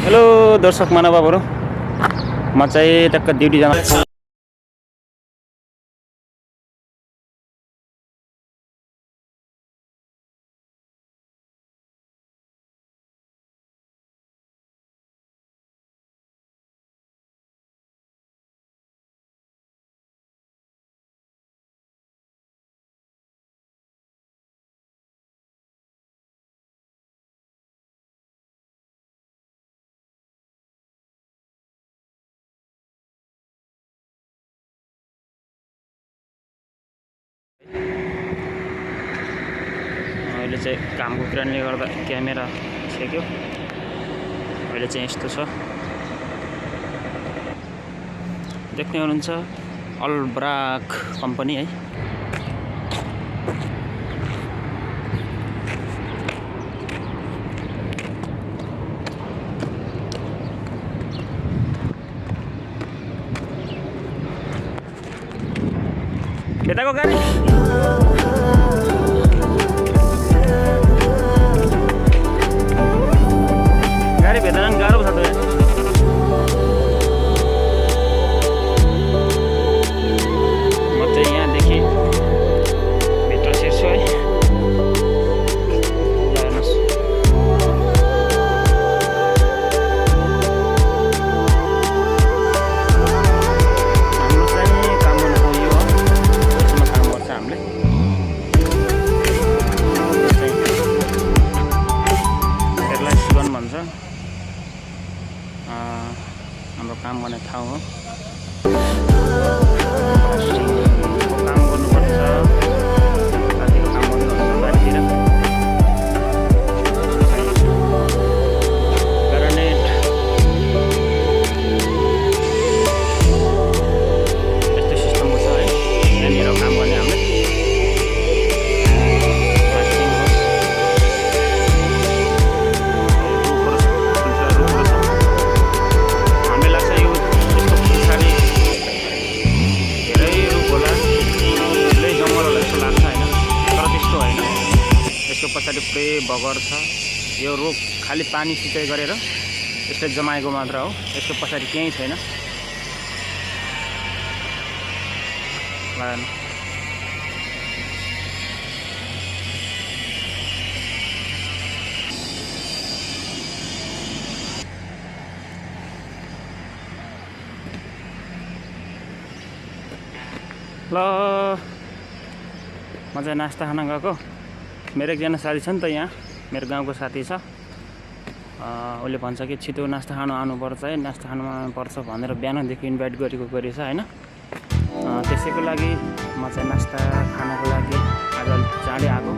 Hello दर्शक महानुभावहरु, म चाहिँ टक्क ड्युटी जान अहिले चाहिँ कामको कारणले गर्दा क्यामेरा छेक्यो। अहिले चाहिँ यस्तो छ, देख्दै हुनुहुन्छ अल्ब्राक कम्पनी है। यताको गाडी भित्र जान गाह्रो छ त। म चाहिँ यहाँदेखि भित्र छिर्छु है। हेर्नुहोस्, हाम्रो चाहिँ काम गर्नुको यो हो, यसमा काम गर्छ हामीले। यसलाई सिगन भन्छ, हाम्रो काम गर्ने ठाउँ हो। काम गर्नुपर्छ, रातिको काम गर्नुपर्छ बारीतिर। ग्रानेट यस्तो सिस्टमको छ है, यहाँनिर काम गर्ने हामीले। पछाडि पुरै बगर छ। यो रोग खाली पानी सिँचाइ गरेर यसले जमाएको मात्र हो, यसको पछाडि केही छैन। ल म चाहिँ नास्ता खान गएको। मेरो एकजना साथी छ नि त, यहाँ मेरो गाउँको साथी छ। उसले भन्छ कि छिटो नास्ता खानु आउनुपर्छ है, नास्ता खानु आउनुपर्छ भनेर बिहानदेखि इन्भाइट गरेको गरेछ होइन। त्यसैको लागि म चाहिँ नास्ता खानको लागि आज अलिक चाँडै आएको,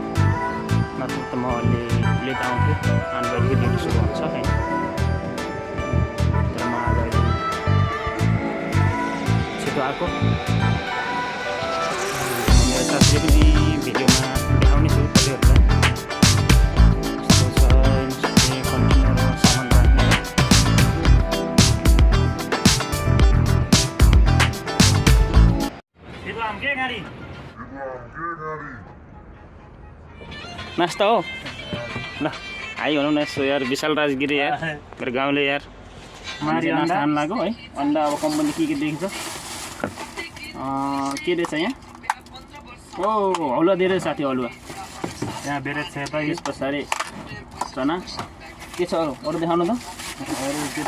नत्र त म अलि लेट आउँथेँ। 8 बजीको ड्युटी सुरु हुन्छ होइन, तर म आज अहिले छिटो आएको। मेरो साथीले पनि भिडियोमा देखाउने छु तपाईँहरूलाई। यस्तो छ, कन्टेनर सामान राख्ने। नास्ता हो ल, आइ भनौँ न यसो यार। विशाल राजगिरी यार, मेरो गाउँले यार नास्ता खानु लाग्यो है। अन्डा अब कम्पनी के देखिन्छ, के रहेछ यहाँ? ओ हलुवा धेरै साथी, हलुवा यहाँ बेरेट छ। यस पछाडि चना के छ अरू? अरू देखाउनु त। अरू के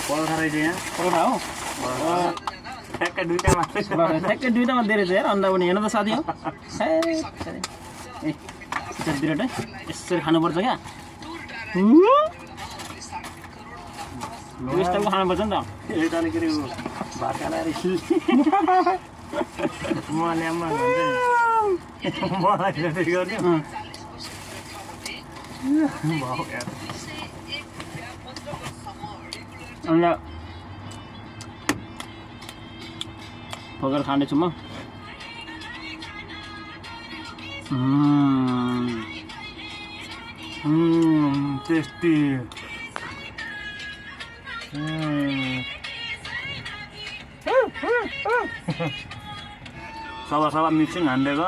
परोठा रहेछ यहाँ, परोठा हो ठ्याक्कै दुईवटा मात्रै छ, ठ्याक्कै दुईवटा मात्रै रहेछ यार। अन्डा पनि हेर्नु त साथी हो। ए बिरेट है, यसरी खानुपर्छ क्या, यस्तो खानुपर्छ नि त। यताले के अरे भात खाएर मलाई अन्त ठोकेर खाँदैछु म। टेस्टी। सभा मिक्सिङ हान्दिएको।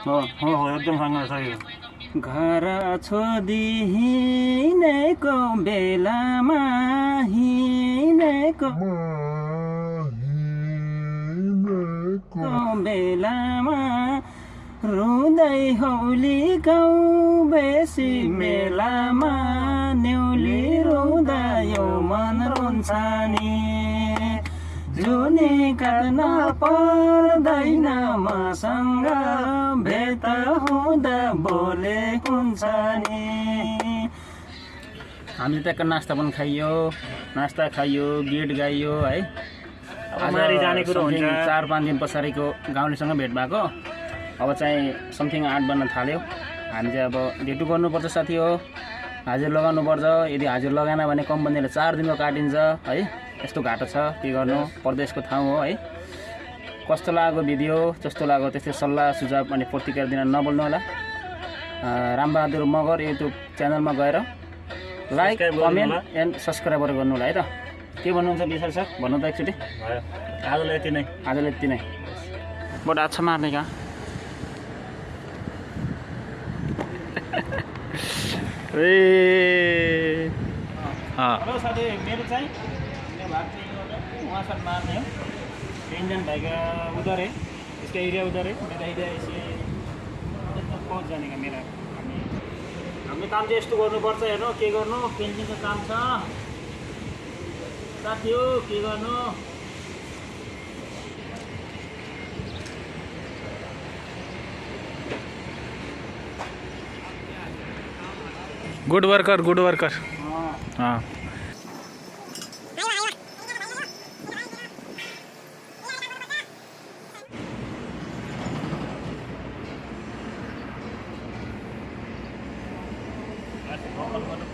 हो हो हो एकदम सँग सही हो। घर छोडी हिँडेको बेलामा बेलामा रुँदै हौली गाउँ बेसी मेलामा न्युली रुँदा यो मन रुन्छ नि जुनी काट्न पर्दैन मसँग भेट हुँदा बोले हुन्छ नि। हामीले त्यहाँ नास्ता पनि खाइयो, गीत गाइयो है। अब मारी जाने कुरो हुन्छ। 4-5 दिन पछाडिको गाउँलेसँग भेट भएको। अब चाहिँ समथिङ 8 बन्न थाल्यो। हामी चाहिँ अब ड्युटी गर्नुपर्छ साथी हो, हाजिर लगाउनुपर्छ। यदि हाजिर लगाएन भने कम्पनीले 4 दिनको काटिन्छ है। यस्तो घाटो छ, के गर्नु, परदेशको ठाउँ हो है। कस्तो लाग्यो भिडियो, जस्तो लाग्यो त्यस्तै सल्लाह सुझाव अनि प्रतिक्रिया दिन नबोल्नु होला। रामबहादुर मगर युट्युब च्यानलमा गएर लाइक कमेन्ट एन्ड सब्सक्राइबर गर्नु होला है त। के भन्नुहुन्छ विशाल सर, भन्नु त एकचोटि। आजलाई यति नै। बट अच्छा मार्ने कहाँ हेलो साथी, मेरो चाहिँ भाग चाहिँ वहाँ साथ मार्ने हो। इन्डियन भाइका उधर है, इसका एरिया उधर है, मेरा एरिया इसे पहुँच जाने का मेरा। हाम्रो काम चाहिँ यस्तो गर्नुपर्छ हेर्नु, के गर्नु, पेन्टिङको काम छ साथी हो, के गर्नु। Good worker. हाँ गर्नु